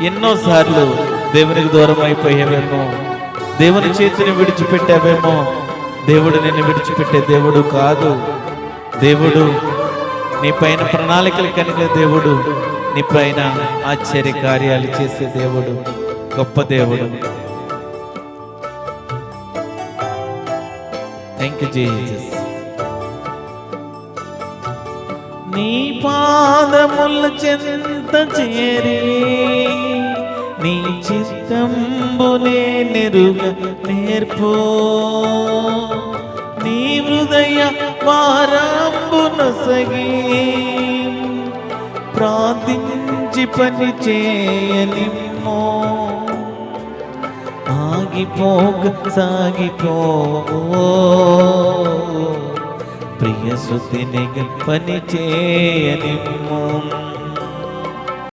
ఎన్నోసార్లు దేవునికి దూరం అయిపోయావేమో, దేవుని చేతిని విడిచిపెట్టావేమో. దేవుడు నిన్ను విడిచిపెట్టే దేవుడు కాదు. దేవుడు నీ పైన ప్రణాళికలు కలిగే దేవుడు, నీ పైన ఆశ్చర్య కార్యాలు చేసే దేవుడు, గొప్ప దేవుడు. Thank you Jesus. నీ పాదముల చెంత చేరి నీ చిత్తంబునే నెరుగ నేర్పో, నీ హృదయ వారంబునొసగి ప్రార్థించి పని చేయనిమ్మో. ఆగిపోక సాగిపో ప్రియ సుతిని పని చేయనిమ్మో.